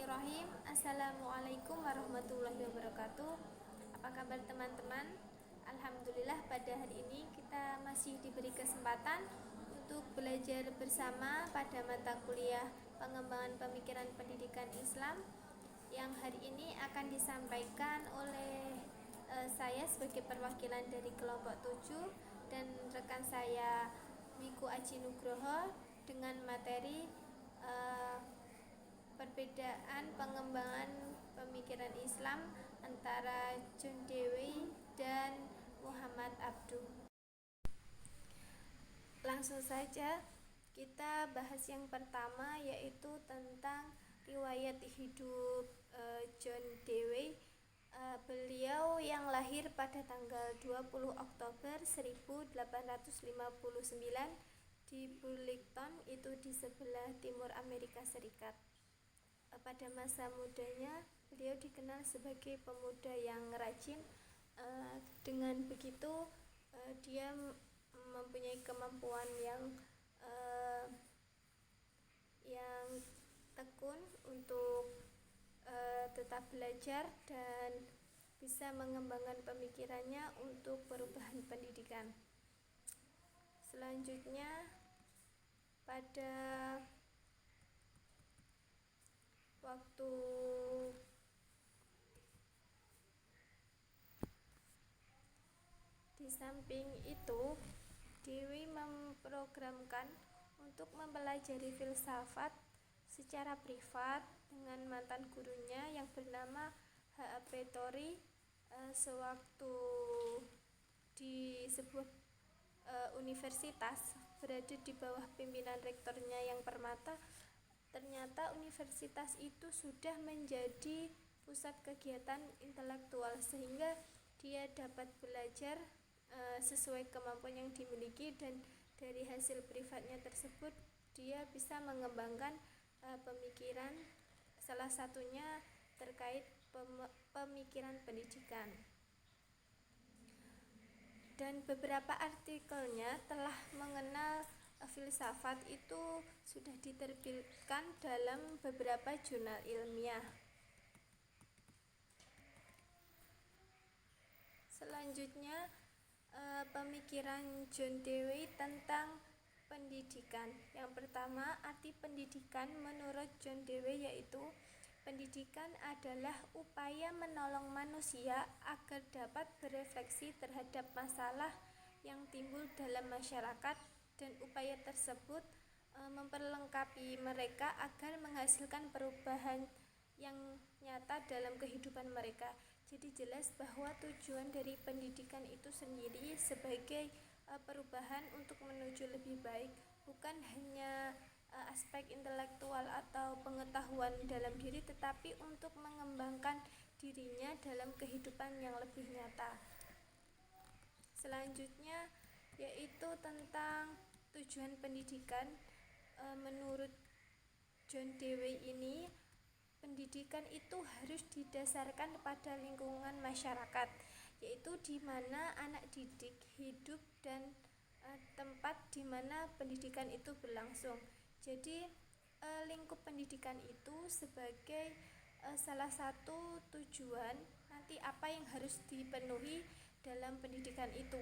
Bismillahirrahmanirrahim. Assalamualaikum warahmatullahi wabarakatuh. Apa kabar teman-teman? Alhamdulillah pada hari ini kita masih diberi kesempatan untuk belajar bersama pada mata kuliah pengembangan pemikiran pendidikan Islam yang hari ini akan disampaikan oleh saya sebagai perwakilan dari kelompok 7 dan rekan saya Wiku Aji Nugroho dengan materi perbedaan pengembangan pemikiran Islam antara John Dewey dan Muhammad Abduh. Langsung saja kita bahas yang pertama, yaitu tentang riwayat hidup John Dewey. Beliau yang lahir pada tanggal 20 Oktober 1859 di Burlington, itu di sebelah timur Amerika Serikat. Pada masa mudanya beliau dikenal sebagai pemuda yang rajin. Dengan begitu dia mempunyai kemampuan yang tekun untuk tetap belajar dan bisa mengembangkan pemikirannya untuk perubahan pendidikan. Selanjutnya, pada waktu di samping itu, Dewi memprogramkan untuk mempelajari filsafat secara privat dengan mantan gurunya yang bernama H.A.P. Torrey. Sewaktu di sebuah universitas berada di bawah pimpinan rektornya yang permata, ternyata universitas itu sudah menjadi pusat kegiatan intelektual sehingga dia dapat belajar sesuai kemampuan yang dimiliki, dan dari hasil privatnya tersebut dia bisa mengembangkan pemikiran, salah satunya terkait pemikiran pendidikan. Dan beberapa artikelnya telah mengenal filsafat itu sudah diterbitkan dalam beberapa jurnal ilmiah. Selanjutnya, pemikiran John Dewey tentang pendidikan. Yang pertama, arti pendidikan menurut John Dewey yaitu pendidikan adalah upaya menolong manusia agar dapat berefleksi terhadap masalah yang timbul dalam masyarakat, dan upaya tersebut memperlengkapi mereka agar menghasilkan perubahan yang nyata dalam kehidupan mereka. Jadi jelas bahwa tujuan dari pendidikan itu sendiri sebagai perubahan untuk menuju lebih baik, bukan hanya aspek intelektual atau pengetahuan dalam diri, tetapi untuk mengembangkan dirinya dalam kehidupan yang lebih nyata. Selanjutnya yaitu tentang tujuan pendidikan. Menurut John Dewey ini, pendidikan itu harus didasarkan pada lingkungan masyarakat, yaitu di mana anak didik hidup dan tempat di mana pendidikan itu berlangsung. Jadi lingkup pendidikan itu sebagai salah satu tujuan nanti apa yang harus dipenuhi dalam pendidikan itu.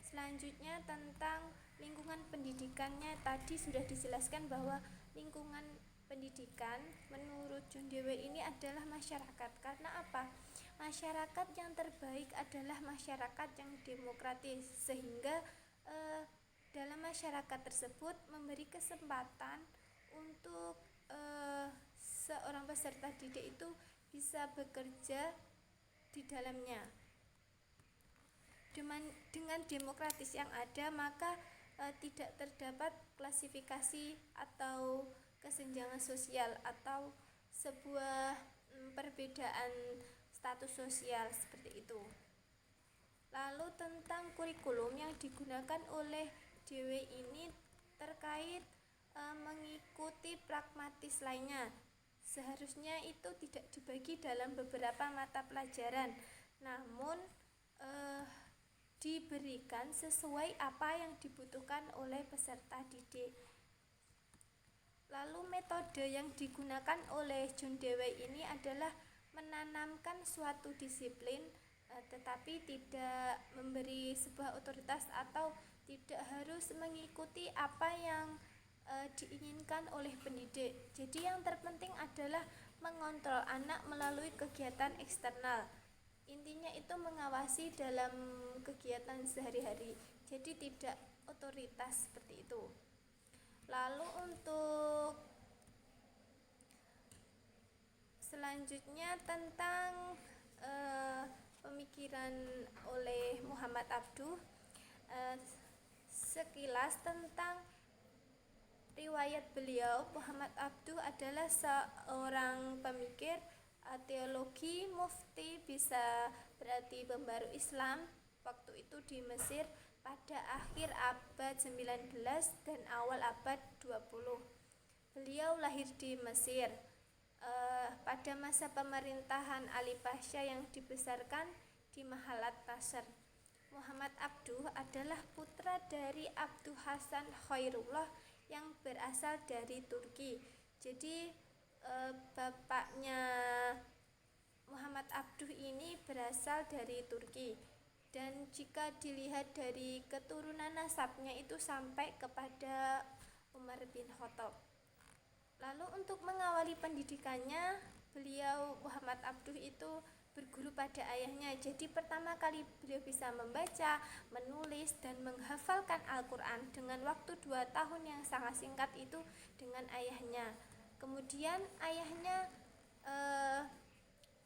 Selanjutnya tentang lingkungan pendidikannya, tadi sudah dijelaskan bahwa lingkungan pendidikan menurut John Dewey ini adalah masyarakat. Karena apa? Masyarakat yang terbaik adalah masyarakat yang demokratis, sehingga dalam masyarakat tersebut memberi kesempatan untuk seorang peserta didik itu bisa bekerja di dalamnya. Dengan demokratis yang ada, maka tidak terdapat klasifikasi atau kesenjangan sosial atau sebuah perbedaan status sosial seperti itu. Lalu tentang kurikulum yang digunakan oleh Dewey ini terkait mengikuti pragmatis lainnya. Seharusnya itu tidak dibagi dalam beberapa mata pelajaran, namun diberikan sesuai apa yang dibutuhkan oleh peserta didik. Lalu metode yang digunakan oleh John Dewey ini adalah menanamkan suatu disiplin, tetapi tidak memberi sebuah otoritas atau tidak harus mengikuti apa yang diinginkan oleh pendidik. Jadi yang terpenting adalah mengontrol anak melalui kegiatan eksternal. Intinya itu mengawasi dalam kegiatan sehari-hari. Jadi tidak otoritas seperti itu. Lalu untuk selanjutnya tentang pemikiran oleh Muhammad Abduh, sekilas tentang riwayat beliau. Muhammad Abduh adalah seorang pemikir, teologi, mufti, bisa berarti pembaru Islam waktu itu di Mesir pada akhir abad 19 dan awal abad 20. Beliau lahir di Mesir pada masa pemerintahan Ali Pasha yang dibesarkan di Mahalat Nasr. Muhammad Abduh adalah putra dari Abduh Hasan Khairullah yang berasal dari Turki. Jadi bapaknya Muhammad Abduh ini berasal dari Turki, dan jika dilihat dari keturunan nasabnya itu sampai kepada Umar bin Khattab. Lalu untuk mengawali pendidikannya, beliau Muhammad Abduh itu berguru pada ayahnya. Jadi pertama kali beliau bisa membaca, menulis, dan menghafalkan Al-Quran dengan waktu 2 tahun yang sangat singkat itu dengan ayahnya. Kemudian ayahnya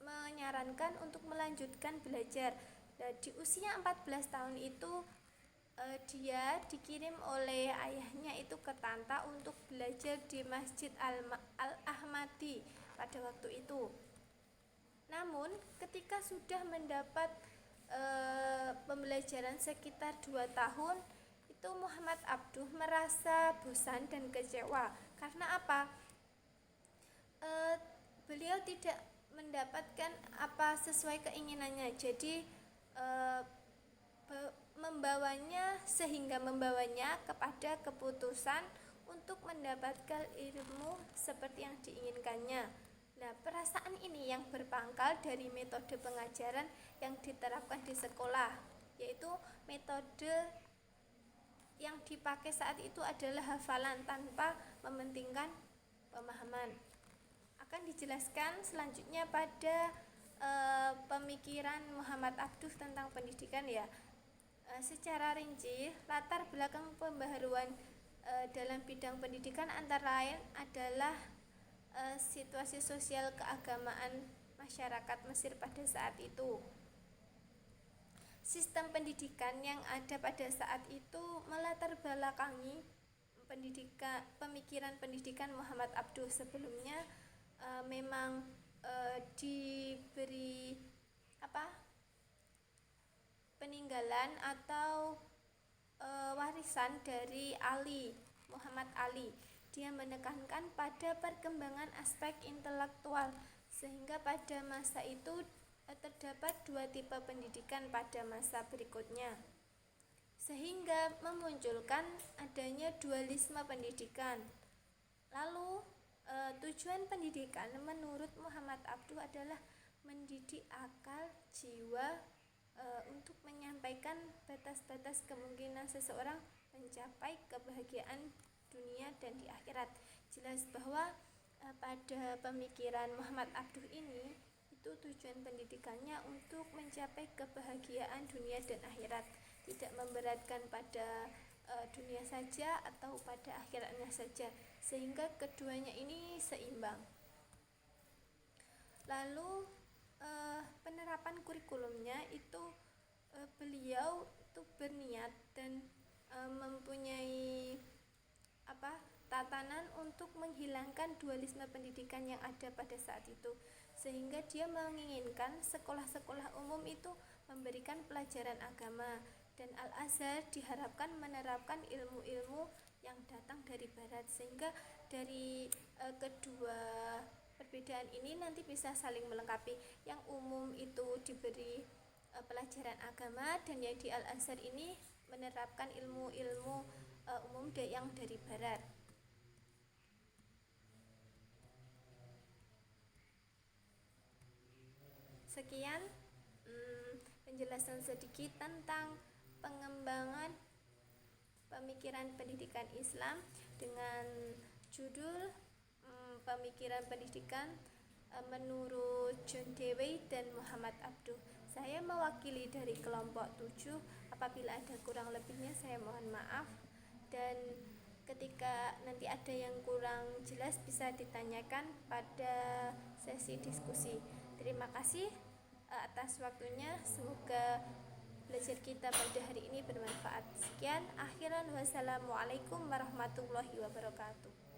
menyarankan untuk melanjutkan belajar. Dan di usia 14 tahun itu dia dikirim oleh ayahnya itu ke Tanta untuk belajar di Masjid Al-Ahmadi pada waktu itu. Namun ketika sudah mendapat pembelajaran sekitar 2 tahun, itu Muhammad Abduh merasa bosan dan kecewa. Karena apa? Beliau tidak mendapatkan apa sesuai keinginannya. Jadi membawanya kepada keputusan untuk mendapatkan ilmu seperti yang diinginkannya. Nah, perasaan ini yang berpangkal dari metode pengajaran yang diterapkan di sekolah, yaitu metode yang dipakai saat itu adalah hafalan tanpa mementingkan pemahaman. Akan dijelaskan selanjutnya pada pemikiran Muhammad Abduh tentang pendidikan ya. Secara rinci, latar belakang pembaharuan dalam bidang pendidikan antara lain adalah situasi sosial keagamaan masyarakat Mesir pada saat itu. Sistem pendidikan yang ada pada saat itu melatar belakangi pemikiran pendidikan Muhammad Abduh. Sebelumnya memang diberi peninggalan atau warisan dari Muhammad Ali. Dia menekankan pada perkembangan aspek intelektual, sehingga pada masa itu terdapat 2 tipe pendidikan pada masa berikutnya, sehingga memunculkan adanya dualisme pendidikan. Lalu tujuan pendidikan menurut Muhammad Abduh adalah mendidik akal, jiwa, untuk menyampaikan batas-batas kemungkinan seseorang mencapai kebahagiaan dunia dan di akhirat. Jelas bahwa pada pemikiran Muhammad Abduh ini itu tujuan pendidikannya untuk mencapai kebahagiaan dunia dan akhirat, tidak memberatkan pada dunia saja atau pada akhiratnya saja, sehingga keduanya ini seimbang. Lalu penerapan kurikulumnya itu beliau itu berniat dan mempunyai tatanan untuk menghilangkan dualisme pendidikan yang ada pada saat itu, sehingga dia menginginkan sekolah-sekolah umum itu memberikan pelajaran agama, dan Al-Azhar diharapkan menerapkan ilmu-ilmu yang datang dari barat, sehingga dari kedua perbedaan ini nanti bisa saling melengkapi. Yang umum itu diberi pelajaran agama, dan yang di Al-Azhar ini menerapkan ilmu-ilmu umum yang dari barat. Sekian penjelasan sedikit tentang pengembangan pemikiran pendidikan Islam dengan judul pemikiran pendidikan menurut John Dewey dan Muhammad Abduh. Saya mewakili dari kelompok 7. Apabila ada kurang lebihnya saya mohon maaf, dan ketika nanti ada yang kurang jelas bisa ditanyakan pada sesi diskusi. Terima kasih atas waktunya. Semoga belajar kita pada hari ini bermanfaat. Sekian, akhiran wassalamualaikum warahmatullahi wabarakatuh.